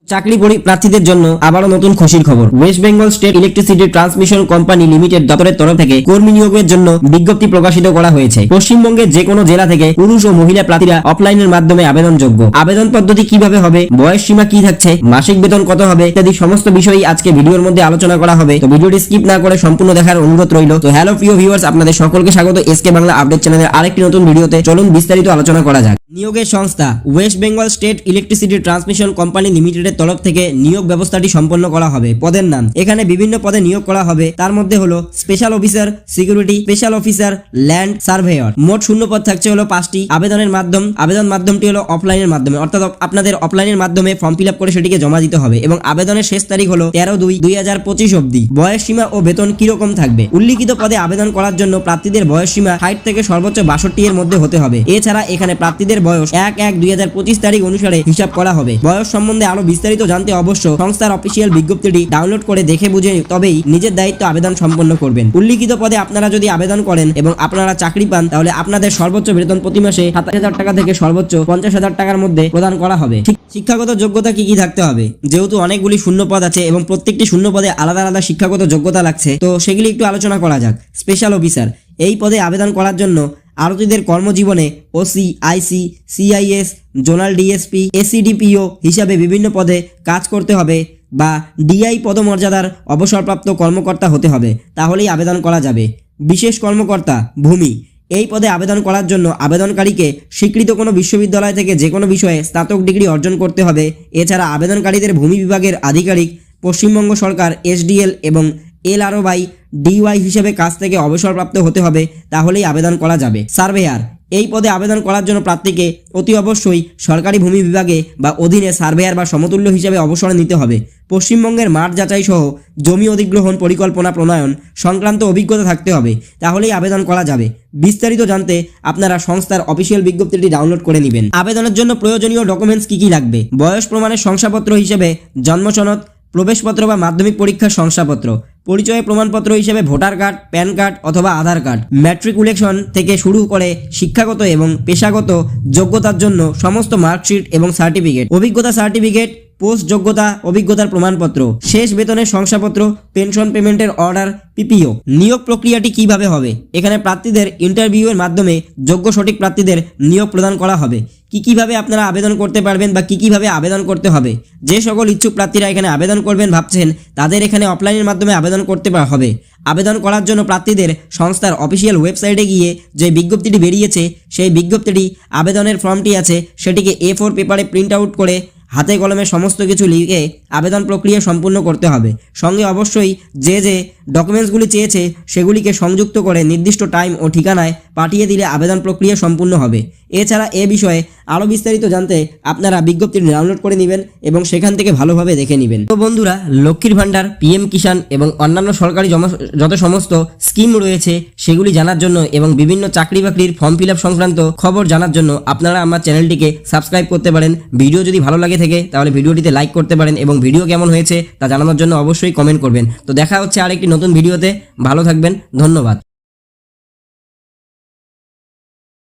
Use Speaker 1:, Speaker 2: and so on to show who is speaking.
Speaker 1: চাকরি প্রার্থীদের জন্য আবারও নতুন খুশির খবর। West Bengal state electricity transmission company limited দপ্তরের তরফ থেকে কর্মী নিয়োগের জন্য বিজ্ঞপ্তি প্রকাশিত করা হয়েছে। পশ্চিমবঙ্গের যে কোনো জেলা থেকে পুরুষ ও মহিলা প্রার্থীরা অফলাইনের মাধ্যমে আবেদনযোগ্য। আবেদন পদ্ধতি কিভাবে হবে, বয়স সীমা কি থাকছে, মাসিক বেতন কত হবে ইত্যাদি সমস্ত বিষয়ই আজকে ভিডিওর মধ্যে আলোচনা করা হবে। তো ভিডিওটি স্কিপ না করে সম্পূর্ণ দেখার অনুরোধ রইল। তো হ্যালো প্রিয় ভিউয়ার্স, আপনাদের সকলকে স্বাগত এসকে বাংলা আপডেট চ্যানেলের আরেকটি নতুন ভিডিওতে। চলুন বিস্তারিত আলোচনা করা যাক। নিয়োগের সংস্থা West Bengal state electricity transmission company লিমিটেডের তরফ থেকে নিয়োগ ব্যবস্থাটি সম্পন্ন করা হবে। পদের নাম, এখানে বিভিন্ন পদে নিয়োগ করা হবে। তার মধ্যে হলো special officer security, special officer land surveyor. মোট শূন্য পদ থাকছে হলো 5টি। আবেদন মাধ্যমটি হলো অফলাইনের মাধ্যমে, অর্থাৎ আপনাদের অফলাইনের মাধ্যমে ফর্ম ফিল আপ করে সেটিকে জমা দিতে হবে এবং আবেদনের শেষ তারিখ হলো 13/2/2025 অবধি। বয়স সীমা ও বেতন কিরকম থাকবে? উল্লিখিত পদে আবেদন করার জন্য প্রার্থীদের বয়স সীমা 60 থেকে সর্বোচ্চ 62 এর মধ্যে হতে হবে। এছাড়া এখানে প্রার্থীদের বয়স 1/1/2025 তারিখ অনুসারে হিসাব করা হবে। বয়স সম্বন্ধে আরো বিস্তারিত জানতে অবশ্য সংস্থার অফিসিয়াল বিজ্ঞপ্তিটি ডাউনলোড করে দেখে বুঝে তবেই নিজের দায়িত্ব আবেদন সম্পন্ন করবেন। উল্লিখিত পদে আপনারা যদি আবেদন করেন এবং আপনারা চাকরি পান, তাহলে আপনাদের সর্বোচ্চ বেতন প্রতি মাসে 27,000 টাকা থেকে সর্বোচ্চ 50,000 টাকার মধ্যে প্রদান করা হবে। শিক্ষাগত যোগ্যতা কি কি থাকতে হবে? যেহেতু অনেকগুলি শূন্য পদ আছে এবং প্রত্যেকটি শূন্য পদে আলাদা আলাদা শিক্ষাগত যোগ্যতা লাগছে, তো সেগুলি একটু আলোচনা করা যাক। স্পেশাল অফিসার, এই পদে আবেদন করার জন্য আরতিদের কর্মজীবনে ওসি, আইসি, সিআইএস, জোনাল ডিএসপি, এসিডিপিও হিসাবে বিভিন্ন পদে কাজ করতে হবে বা ডিআই পদমর্যাদার অবসরপ্রাপ্ত কর্মকর্তা হতে হবে, তাহলেই আবেদন করা যাবে। বিশেষ কর্মকর্তা ভূমি, এই পদে আবেদন করার জন্য আবেদনকারীকে স্বীকৃত কোনো বিশ্ববিদ্যালয় থেকে যে কোনো বিষয়ে স্নাতক ডিগ্রি অর্জন করতে হবে। এছাড়া আবেদনকারীদের ভূমি বিভাগের আধিকারিক, পশ্চিমবঙ্গ সরকার এসডিএল এবং LRO/DY হিসেবে কাজ থেকে অবসরপ্রাপ্ত হতে হবে, তাহলেই আবেদন করা যাবে। সার্ভেয়ার, এই পদে আবেদন করার জন্য প্রার্থীকে অতি অবশ্যই সরকারি ভূমি বিভাগে বা অধীনে সার্ভেয়ার বা সমতুল্য হিসেবে অবসর নিতে হবে। পশ্চিমবঙ্গের মাঠ যাচাই সহ জমি অধিগ্রহণ পরিকল্পনা প্রণয়ন সংক্রান্ত অভিজ্ঞতা থাকতে হবে, তাহলেই আবেদন করা যাবে। বিস্তারিত জানতে আপনারা সংস্থার অফিসিয়াল বিজ্ঞপ্তিটি ডাউনলোড করে নেবেন। আবেদনের জন্য প্রয়োজনীয় ডকুমেন্টস কি কি লাগবে? বয়স প্রমাণের শংসাপত্র হিসেবে জন্ম সনদ, প্রবেশপত্র বা মাধ্যমিক পরীক্ষার শংসাপত্র, পরিচয় প্রমাণপত্র হিসেবে ভোটার কার্ড, প্যান কার্ড অথবা আধার কার্ড, ম্যাট্রিকুলেশন থেকে শুরু করে শিক্ষাগত এবং পেশাগত যোগ্যতার জন্য সমস্ত মার্কশিট এবং সার্টিফিকেট, অভিজ্ঞতা সার্টিফিকেট, পোস্ট যোগ্যতা অভিজ্ঞতার প্রমাণপত্র, শেষ বেতনের শংসাপত্র, পেনশন পেমেন্টের অর্ডার, পিপিও। নিয়োগ প্রক্রিয়াটি কিভাবে হবে? এখানে প্রার্থীদের ইন্টারভিউয়ের মাধ্যমে যোগ্য সঠিক প্রার্থীদের নিয়োগ প্রদান করা হবে। কিভাবে আপনারা আবেদন করতে পারবেন বা কিভাবে আবেদন করতে হবে? যে সকল ইচ্ছুক প্রার্থীরা এখানে আবেদন করবেন ভাবছেন, তাদের এখানে অফলাইনের মাধ্যমে আবেদন করতে হবে। আবেদন করার জন্য প্রার্থীদের সংস্থার অফিসিয়াল ওয়েবসাইটে গিয়ে যে বিজ্ঞপ্তিটি বেরিয়েছে, সেই বিজ্ঞপ্তিটি আবেদনের ফর্মটি আছে সেটিকে A4 পেপারে প্রিন্ট আউট করে হাতে কলমে সমস্ত কিছু লিখে আবেদন প্রক্রিয়া সম্পূর্ণ করতে হবে। সঙ্গে অবশ্যই যে যে ডকুমেন্টসগুলি চেয়েছে সেগুলিকে সংযুক্ত করে নির্দিষ্ট টাইম ও ঠিকানায় পাঠিয়ে দিলে আবেদন প্রক্রিয়া সম্পূর্ণ হবে। এছাড়া এ বিষয়ে আরও বিস্তারিত জানতে আপনারা বিজ্ঞপ্তিটি ডাউনলোড করে নেবেন এবং সেখান থেকে ভালোভাবে দেখে নেবেন। তো বন্ধুরা, লক্ষ্মীর ভাণ্ডার, PM কিষাণ এবং অন্যান্য সরকারি যত সমস্ত স্কিম রয়েছে সেগুলি জানার জন্য এবং বিভিন্ন চাকরি বাকরির ফর্ম ফিল আপ সংক্রান্ত খবর জানার জন্য আপনারা আমার চ্যানেলটিকে সাবস্ক্রাইব করতে পারেন। ভিডিও যদি ভালো লাগে থাকে তাহলে ভিডিওটিতে লাইক করতে পারেন এবং ভিডিও কেমন হয়েছে তা জানানোর জন্য অবশ্যই কমেন্ট করবেন। তো দেখা হচ্ছে আরেকটি নতুন ভিডিওতে। ভালো থাকবেন, ধন্যবাদ।